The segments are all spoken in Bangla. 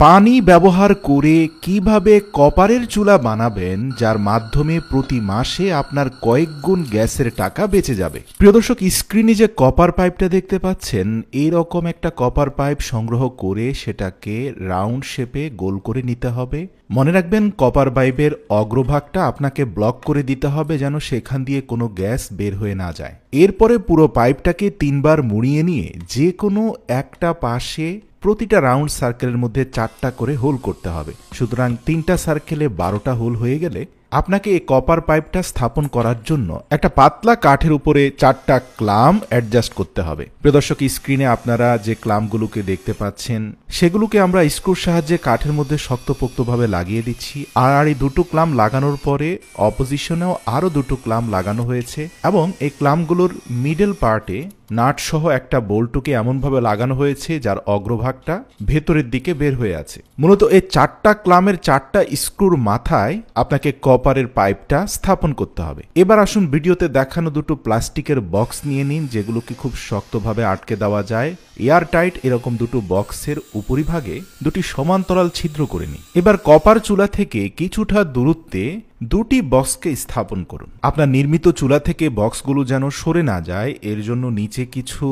পানি ব্যবহার করে কিভাবে কপারের চুলা বানাবেন যার মাধ্যমে প্রতি মাসে আপনার কয়েক গুণ গ্যাসের টাকা বেঁচে যাবে। প্রিয় দর্শক, স্ক্রিনে যে কপার পাইপটা দেখতে পাচ্ছেন, এইরকম একটা কপার পাইপ সংগ্রহ করে সেটাকে রাউন্ড শেপে গোল করে নিতে হবে। মনে রাখবেন, কপার পাইপের অগ্রভাগটা আপনাকে ব্লক করে দিতে হবে যেন সেখান দিয়ে কোনো গ্যাস বের হয়ে না যায়। এরপরে পুরো পাইপটাকে 3 বার মুড়িয়ে নিয়ে যে কোনো একটা পাশে প্রতিটা রাউন্ড সার্কেলের মধ্যে 4টা করে হোল করতে হবে। সুতরাং 3টা সার্কেলে 12টা হোল হয়ে গেলে আপনাকে এই কপার পাইপটা স্থাপন করার জন্য একটা পাতলা কাঠের উপরে 4টা ক্লাম অ্যাডজাস্ট করতে হবে। প্রিয় দর্শক, স্ক্রিনে আপনারা যে ক্লামগুলোকে দেখতে পাচ্ছেন সেগুলোকে আমরা স্ক্রুর সাহায্যে কাঠের মধ্যে শক্তপোক্তভাবে লাগিয়ে দিচ্ছি। আর এই দুটো ক্লাম লাগানোর পরে অপোজিশনেও আরও দুটো ক্লাম লাগানো হয়েছে এবং এই ক্লামগুলোর মিডল পার্টে নাট সহ একটা বোল্টকে এমনভাবে লাগানো হয়েছে যার অগ্রভাগটা ভেতরের দিকে বের হয়ে আছে। মূলত এই 4টা ক্লামের 4টা স্ক্রুর মাথায় আপনাকে কপারের পাইপটা স্থাপন করতে হবে। এবার আসুন ভিডিওতে দেখানো দুটো প্লাস্টিকের বক্স নিয়ে নিন, যেগুলোকে খুব শক্তভাবে আটকে দেওয়া যায়। এয়ার টাইট এরকম দুটো বক্সের উপরিভাগে দুটি সমান্তরাল ছিদ্র করে নিন। এবার কপার চুলা থেকে কিছুটা দূরত্বে দুটি বক্সকে স্থাপন করুন। আপনার নির্মিত চুলা থেকে বক্সগুলো যেন সরে না যায় এর জন্য নিচে কিছু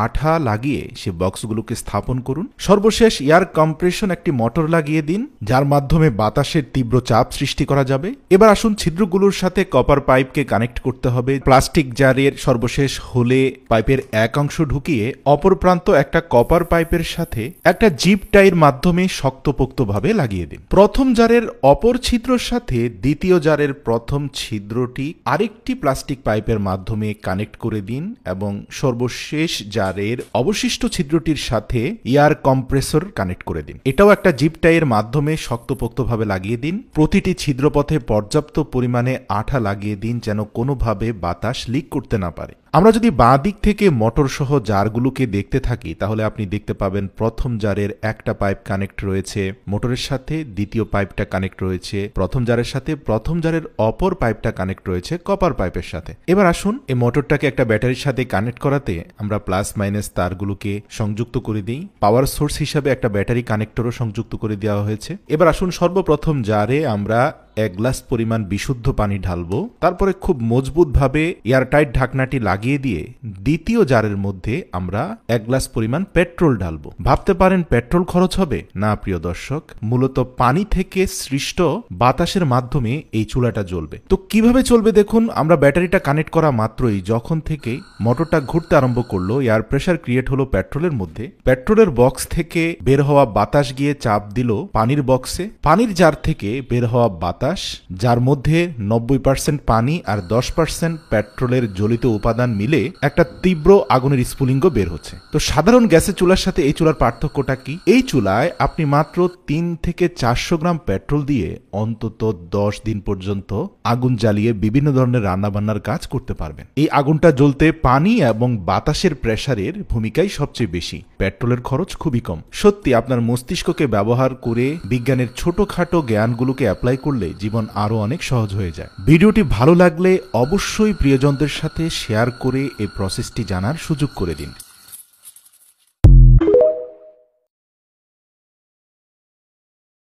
আঠা লাগিয়ে সে বক্সগুলোকে স্থাপন করুন। সর্বশেষ এয়ার কম্প্রেশন একটি মোটর লাগিয়ে দিন, যার মাধ্যমে বাতাসের তীব্র চাপ সৃষ্টি করা যাবে। এবার আসুন ছিদ্রগুলোর সাথে কপার পাইপকে কানেক্ট করতে হবে। প্লাস্টিক জারের সর্বশেষ হোলে পাইপের এক অংশ ঢুকিয়ে অপর প্রান্ত একটা কপার পাইপের সাথে একটা জিপ টাইয়ের মাধ্যমে শক্তপোক্তভাবে লাগিয়ে দিন। প্রথম জারের অপর ছিদ্রের সাথে দ্বিতীয় জারের প্রথম ছিদ্রটি আরেকটি প্লাস্টিক পাইপের মাধ্যমে কানেক্ট করে দিন এবং সর্বশেষ জারের অবশিষ্ট ছিদ্রটির সাথে এয়ার কম্প্রেসর কানেক্ট করে দিন। এটাও একটা জিপ টাইয়ের মাধ্যমে শক্তপোক্তভাবে লাগিয়ে দিন। প্রতিটি ছিদ্রপথে পর্যাপ্ত পরিমাণে আঠা লাগিয়ে দিন যেন কোনোভাবে বাতাস লিক করতে না পারে। আমরা যদি বাঁ দিক থেকে মোটর সহ জারগুলোকে দেখতে থাকি তাহলে আপনি দেখতে পাবেন প্রথম জারের একটা পাইপ কানেক্ট রয়েছে মোটরের সাথে, দ্বিতীয় পাইপটা কানেক্ট রয়েছে প্রথম জারের সাথে, প্রথম জারের অপর পাইপটা কানেক্ট রয়েছে কপার পাইপের সাথে। এবার আসুন এই মোটরটাকে একটা ব্যাটারির সাথে কানেক্ট করাতে আমরা প্লাস মাইনাস তারগুলোকে সংযুক্ত করে দিই। পাওয়ার সোর্স হিসাবে একটা ব্যাটারি কানেক্টরও সংযুক্ত করে দেওয়া হয়েছে। এবার আসুন সর্বপ্রথম জারে আমরা 1 গ্লাস পরিমাণ বিশুদ্ধ পানি ঢালবো। তারপরে খুব মজবুতভাবে এয়ারটাইট ঢাকনাটি লাগিয়ে দিয়ে দ্বিতীয় জারের মধ্যে আমরা 1 গ্লাস পরিমাণ পেট্রোল ঢালবো। ভাবতে পারেন পেট্রোল খরচ হবে? না প্রিয় দর্শক, মূলত পানি থেকে সৃষ্ট বাতাসের মাধ্যমে এই চুলাটা জ্বলবে। তো কিভাবে চলবে দেখুন, আমরা ব্যাটারিটা কানেক্ট করা মাত্রই যখন থেকে মোটরটা ঘুরতে আরম্ভ করলো এয়ার প্রেসার ক্রিয়েট হলো পেট্রোলের মধ্যে। পেট্রোলের বক্স থেকে বের হওয়া বাতাস গিয়ে চাপ দিল পানির বক্সে। পানির জার থেকে বের হওয়া বাতাস, যার মধ্যে 90% পানি আর 10% পেট্রোলের জ্বলিত উপাদান মিলে একটা তীব্র আগুনের স্ফুলিঙ্গ বের হচ্ছে। তো সাধারণ গ্যাসের চুলার সাথে এই চুলার পার্থক্যটা কি? এই চুলায় আপনি মাত্র 3 থেকে 400 গ্রাম পেট্রোল দিয়ে অন্তত 10 দিন পর্যন্ত আগুন জ্বালিয়ে বিভিন্ন ধরনের রান্নাবান্নার কাজ করতে পারবেন। এই আগুনটা জ্বলতে পানি এবং বাতাসের প্রেসারের ভূমিকাই সবচেয়ে বেশি। পেট্রোলের খরচ খুবই কম। সত্যি আপনার মস্তিষ্ককে ব্যবহার করে বিজ্ঞানের ছোটখাটো জ্ঞানগুলোকে অ্যাপ্লাই করলে জীবন আরো অনেক সহজ হয়ে যায়। ভিডিওটি ভালো লাগলে অবশ্যই প্রিয়জনদের সাথে শেয়ার করে এই প্রসেসটি জানার সুযোগ করে দিন।